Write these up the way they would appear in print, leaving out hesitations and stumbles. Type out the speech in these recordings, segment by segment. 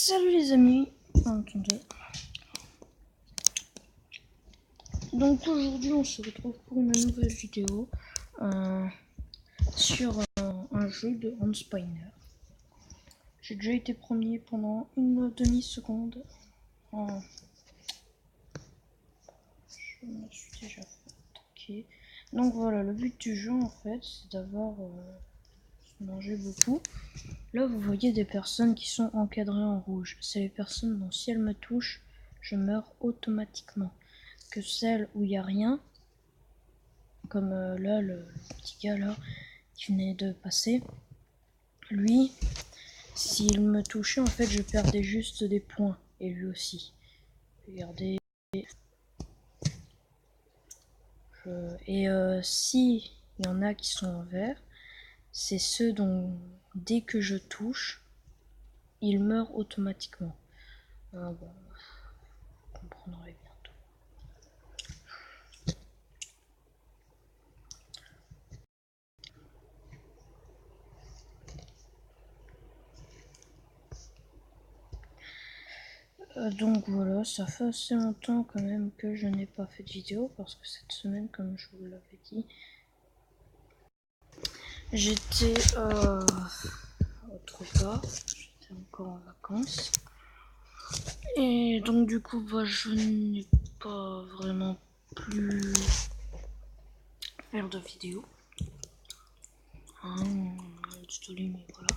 Salut les amis, attendez. Donc aujourd'hui on se retrouve pour une nouvelle vidéo sur un jeu de Hans Spiner. J'ai déjà été premier pendant une demi-seconde. Je me suis déjà fait attaquer. Donc voilà, le but du jeu en fait c'est d'avoir mangé beaucoup. Là vous voyez des personnes qui sont encadrées en rouge. C'est les personnes dont si elles me touchent, je meurs automatiquement. Que celles où il n'y a rien, comme là le petit gars là qui venait de passer, lui, s'il me touchait en fait je perdais juste des points, et lui aussi. Regardez. Et si il y en a qui sont en vert, c'est ceux dont dès que je touche, ils meurent automatiquement. Bon, vous comprendrez bientôt. Donc voilà, ça fait assez longtemps quand même que je n'ai pas fait de vidéo parce que cette semaine, comme je vous l'avais dit, j'étais autre part, j'étais encore en vacances. Et donc du coup, je n'ai pas vraiment pu faire de vidéo. Désolé, mais voilà.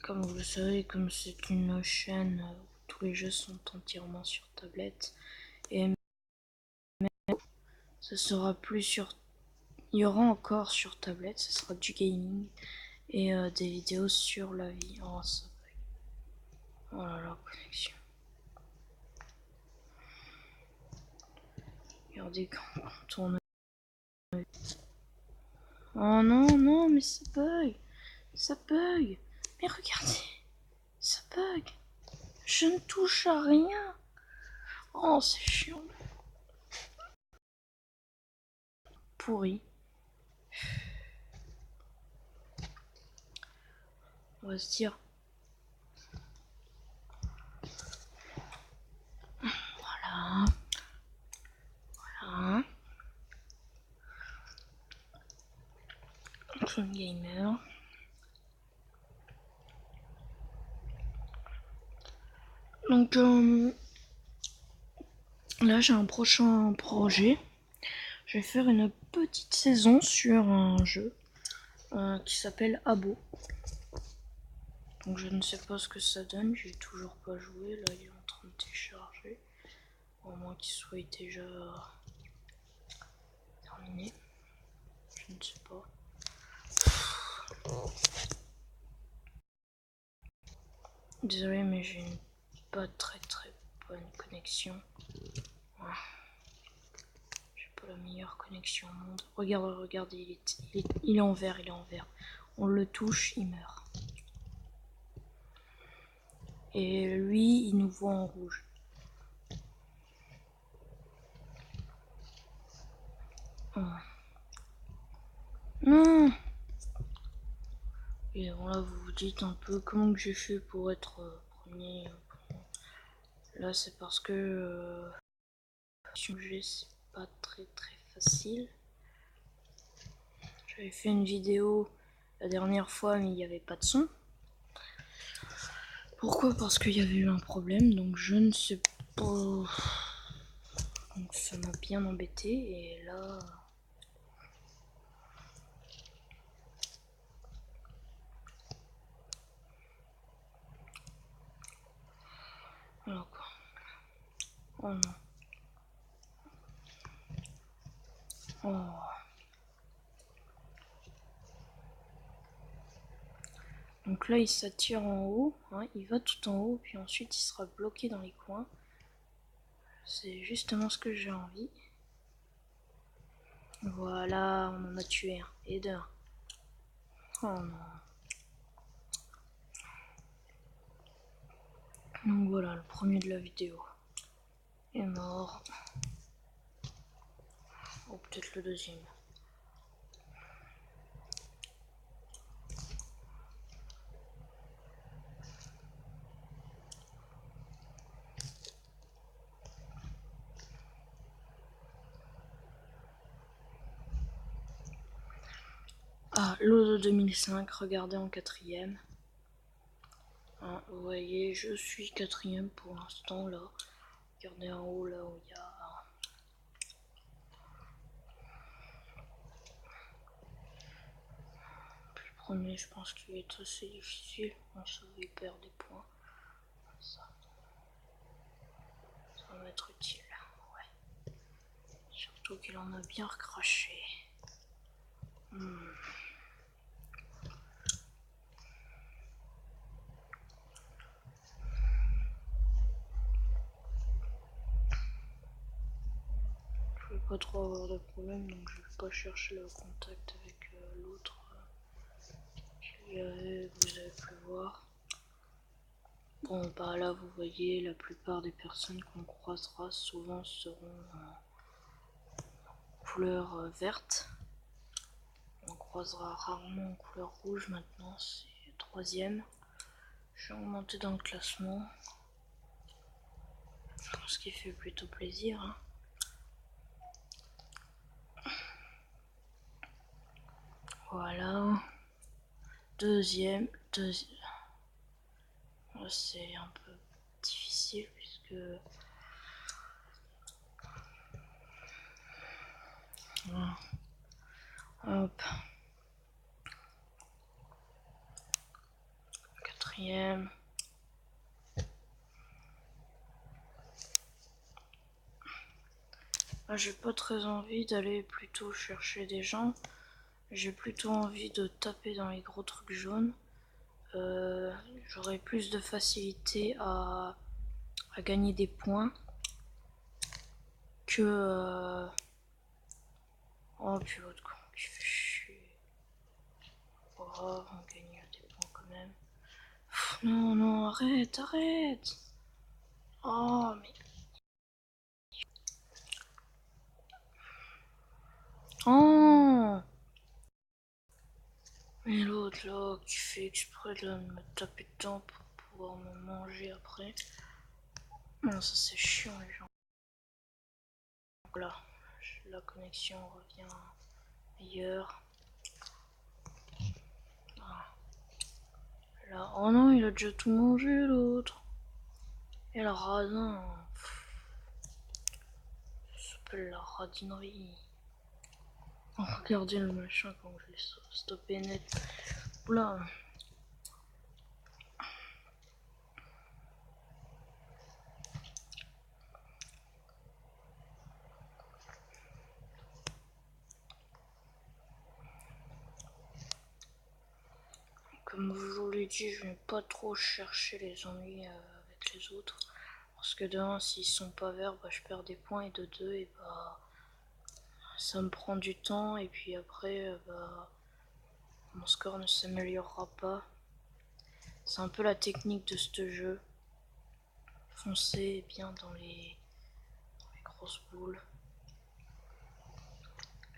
Comme vous le savez, comme c'est une chaîne où tous les jeux sont entièrement sur tablette, et même ça sera plus sur... Il y aura encore sur tablette, ce sera du gaming et des vidéos sur la vie. Oh, ça bug. Oh là là, connexion. Regardez quand on tourne. Oh non, non, mais ça bug. Ça bug. Mais regardez, ça bug. Je ne touche à rien. Oh, c'est chiant. Pourri. On va se dire. Voilà. Voilà. Clone Gamer. Donc là j'ai un prochain projet. Je vais faire une petite saison sur un jeu qui s'appelle Abo. Donc je ne sais pas ce que ça donne, j'ai toujours pas joué, là il est en train de télécharger. Au moins qu'il soit déjà terminé. Je ne sais pas. Désolé mais j'ai une pas très bonne connexion. J'ai pas la meilleure connexion au monde. Regardez, il est en vert, il est en vert. On le touche, il meurt. Et lui, il nous voit en rouge. Oh. Non. Et bon là, vous vous dites un peu comment que j'ai fait pour être premier. Là, c'est parce que sujet c'est pas très facile. J'avais fait une vidéo la dernière fois, mais il n'y avait pas de son. Pourquoi? Parce qu'il y avait eu un problème, donc je ne sais pas. Donc ça m'a bien embêté, et là. Voilà quoi. Oh non. Oh. Donc là il s'attire en haut, hein, il va tout en haut, puis ensuite il sera bloqué dans les coins. C'est justement ce que j'ai envie. Voilà, on en a tué un, et deux. Oh non. Donc voilà, le premier de la vidéo est mort. Ou peut-être le deuxième. Ah, l'eau de 2005, regardez en 4e. Hein, vous voyez, je suis 4e pour l'instant là. Regardez en haut là où il y a... Puis le premier, je pense qu'il est assez difficile. On se il perd des points. Ça va être utile. Ouais. Surtout qu'il en a bien recraché. Je vais pas trop avoir de problème, donc je vais pas chercher le contact avec l'autre qu'il y avait, vous avez pu voir. Bon, bah là, vous voyez, la plupart des personnes qu'on croisera souvent seront en couleur verte. On croisera rarement en couleur rouge maintenant, c'est 3e. Je vais remonter dans le classement. Ce qui fait plutôt plaisir. Hein. Voilà. Deuxième. C'est un peu difficile puisque... Voilà. Hop. 4e. J'ai pas très envie d'aller plutôt chercher des gens. J'ai plutôt envie de taper dans les gros trucs jaunes. J'aurai plus de facilité à gagner des points que... Oh puis l'autre con qui fait chier. Pas grave, on gagne des points quand même. Pff, non, non, arrête, arrête. Oh mais... Oh. Mais l'autre là qui fait exprès de me taper dedans pour pouvoir me manger après. Non, ça c'est chiant les gens. Voilà, la connexion revient meilleure. Ah. Là, oh non, il a déjà tout mangé l'autre. Et le radin. Ça s'appelle la radinerie. Oh, regardez le machin quand je l'ai stoppé net. Oula. Comme je vous l'ai dit, je vais pas trop chercher les ennuis avec les autres. Parce que de 1, s'ils sont pas verts, bah, je perds des points. Et de 2, et bah, ça me prend du temps. Et puis après, bah, mon score ne s'améliorera pas. C'est un peu la technique de ce jeu. Foncer bien dans les grosses boules.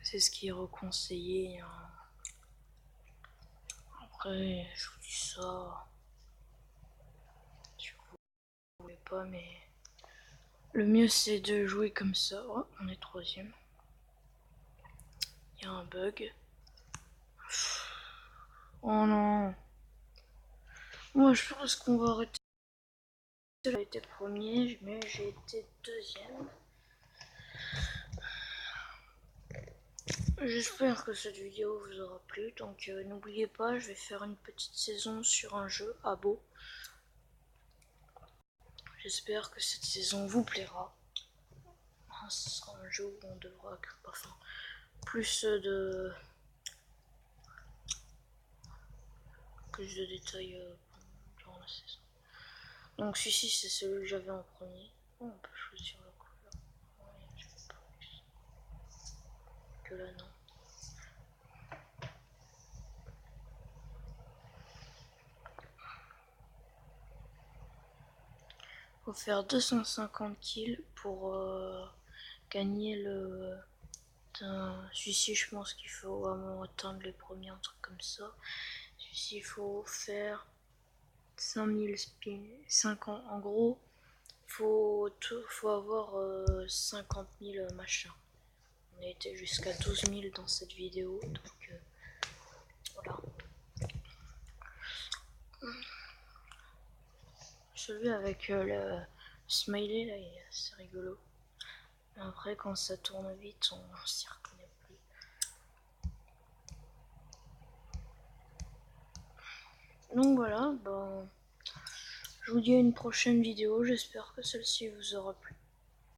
C'est ce qui est reconseillé. Hein. Après, je vous dis ça. Si vous voulez pas, mais le mieux c'est de jouer comme ça. Oh, on est 3e. Il y a un bug. Oh non. Moi je pense qu'on va arrêter. J'ai été premier, mais j'ai été 2e. J'espère que cette vidéo vous aura plu. Donc n'oubliez pas, je vais faire une petite saison sur un jeu à beau. J'espère que cette saison vous plaira. Ce sera un jeu où on devra plus de détails durant la saison. Donc celui-ci c'est celui que j'avais en premier. Oh, on peut choisir la couleur. Ouais, je fais pas plus. Que là non. Faut faire 250 kills pour gagner le... Celui-ci je pense qu'il faut vraiment atteindre les premiers, un truc comme ça. Celui-ci il faut faire 5000 spins, 50 en gros. Faut avoir 50 000 machins. On a été jusqu'à 12 000 dans cette vidéo, donc Voilà. Celui avec le smiley là, il est assez rigolo. Après, quand ça tourne vite, on s'y reconnaît plus. Donc voilà, je vous dis à une prochaine vidéo. J'espère que celle-ci vous aura plu.